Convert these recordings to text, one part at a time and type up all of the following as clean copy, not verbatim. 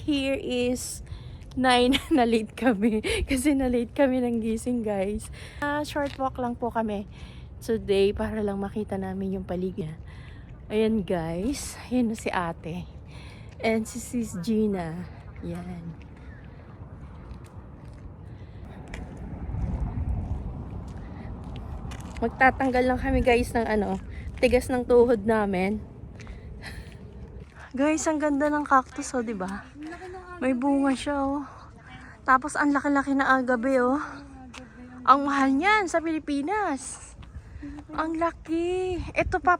here is 9 na late kami. Kasi na late kami ng gising, guys. Short walk lang po kami today para lang makita namin yung paligid. Ayan, guys. Ayan na si ate. And si Sis Gina. Yan. Magtatanggal lang kami, guys, ng tigas ng tuhod namin. Guys, ang ganda ng cactus, oh, 'di ba? May bunga siya, oh. Tapos ang laki-laki na agabe, oh. Ang mahal niyan sa Pilipinas. Ang laki. Ito pa,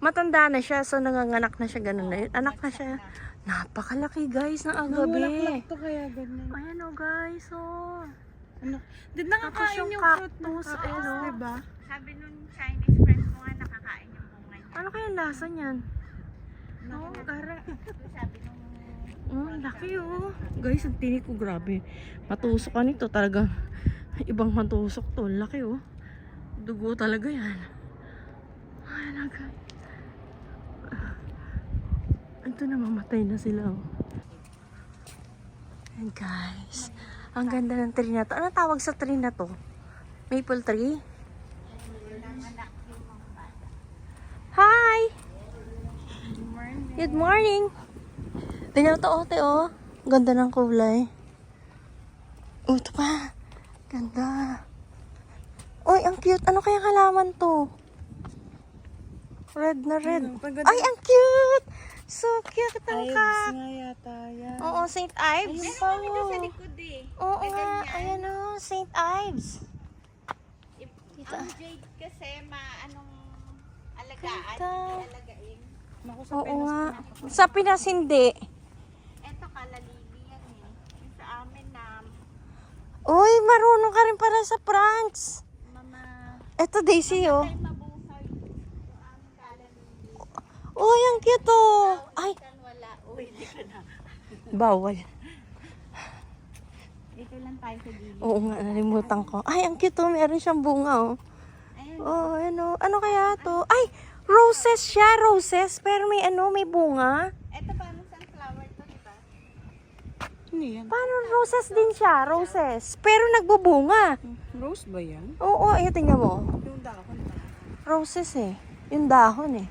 matanda na siya, so nanganganak na siya, ganun na yun. Anak na siya. Napakalaki, guys, ng agabe. Namulaklak to kaya ganun. Ayan, oh, guys, oh. Di nakakain yung fruit ng cactus, cactus, diba? Sabi nung Chinese friend ko nga nakakain yung bunga niya. Ano kaya lasa niyan? Oh, ara. Sabi nung Laki, oh. Guys, ang tinik ko, grabe. Matusok ka nito, talagang ibang matusok to. Laki, oh. Dugo talaga yan. Ay, naga. Ito na, mamatay na sila, oh. And guys, ang ganda ng tree na to. Ano tawag sa tree na to? Maple tree? Hi! Good morning! Tingnan to, ote, oh. Ganda ng kulay. Oh, ito pa. Ganda. Uy, ang cute. Ano kaya halaman to? Red na red. Ay, ang cute! So cute ang Ives cat. nga yata yan. Oo, St. Ives. Ayun meron kami doon sa likod eh. Oo May nga. ganyan. Ayan, oh. St. Ives. Ang jade kasi anong alagaan, Ganda. alagain. Naku, sa Oo Pinas nga. po. Sa Pinas, hindi. Eto kalalili yan eh. Yung sa amin na Uy, marunong ka rin pala sa France. mama Eto, Daisy, oh. tayo mabuhay. Yung amin kalalili. Uy, ang cute, oh. Ay, Kan wala. Uy, di ka na. bawal. Dito lang tayo sa gilid. Oo nga, nalimutan ko. Ay, ang cute, oh. Meron siyang bunga, oh. Ayan. Oh, ano kaya to? Ay, roses siya, roses. Pero may bunga. Eto paano sunflower to, di ba? Ano yan? Paano roses din siya, roses. Pero nagbubunga. Rose ba yan? Oo, ayun, tingnan mo. Yung dahon. Roses eh. Yung dahon eh.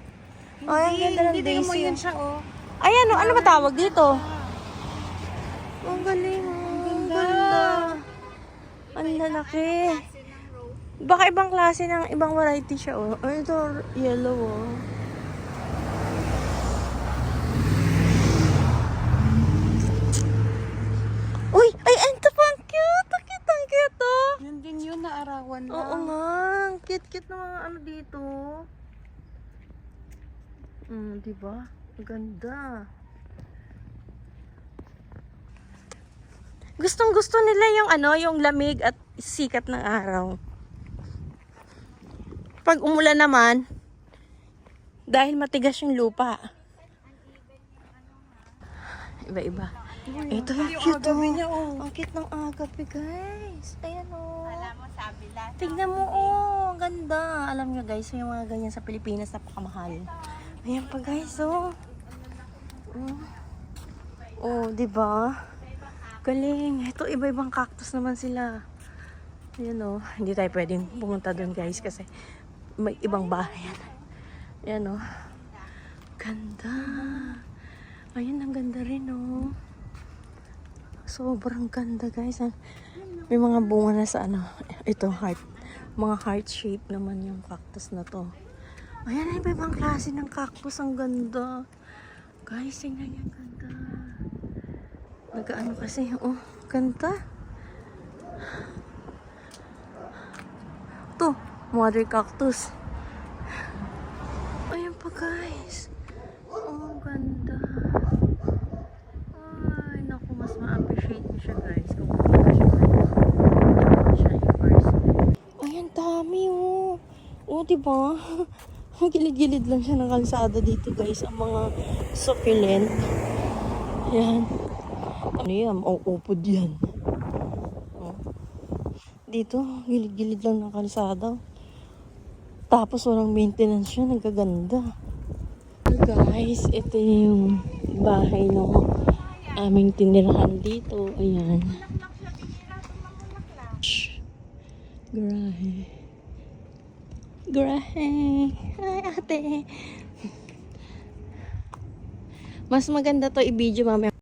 Oh, ang ganda ng Hindi, tingnan mo daisy. yun siya, oh. Ayan, ano ba tawag dito? Ang galing, oh. Ang ganda. Ang lalaki. Kasi ng rose. Baka ibang klase ng ibang variety siya, oh. Ay, ito, yellow, oh. Uy! Ay, ito pa, ang cute! Ang cute, oh. Yun din yun, naarawan lang. Oo nga. Ang cute-cute ng mga ano dito. Diba? Ang ganda. Gustong-gusto nila yung yung lamig at sikat ng araw. Pag umulan naman, dahil matigas yung lupa. Iba-iba. Ito yung Yung cute, agabi oh. niya, oh. Ang cute ng agape, guys. Ayan, oh. Alam mo, sabi lang. Tignan mo, oh. Ang ganda. Alam nyo, guys, yung mga ganyan sa Pilipinas, napakamahal. Ayan pa, guys, oh. Oh, diba? Galing. Ito, iba-ibang cactus naman sila. Ayan, oh. Hindi tayo pwedeng pumunta doon, guys, kasi may ibang bahay yan. Ayan, oh. Ganda. Ayan, ang ganda rin, oh. Sobrang ganda, guys. May mga bunga na sa ito, heart. Mga heart shape naman yung cactus na to. Ayan, iba-ibang klase ng cactus. Ang ganda. Guys, tingnan niyo, ang ganda. Nag-ano kasi, oh, ganda. Ito, mother cactus. Ayan pa, guys. Oh, ang ganda. Ay, naku, mas ma-appreciate niyo siya, guys. Kung pumunta siya in person. Ayan, dami, oh. Oh, diba? Gilid-gilid lang siya ng kalsada dito, guys. Ang mga succulent. Ayan. Ano yan? Oh, upod yan. Oh. Dito, gilid-gilid lang ng kalsada. Tapos walang maintenance siya. Nagkaganda. Guys, ito yung bahay ng aming tinirahan dito. Ayan. Bulaklak siya, binira itong mga bulaklak. Shh. Grahe. Grahe. Hi, ate. Mas maganda to i-video mamaya.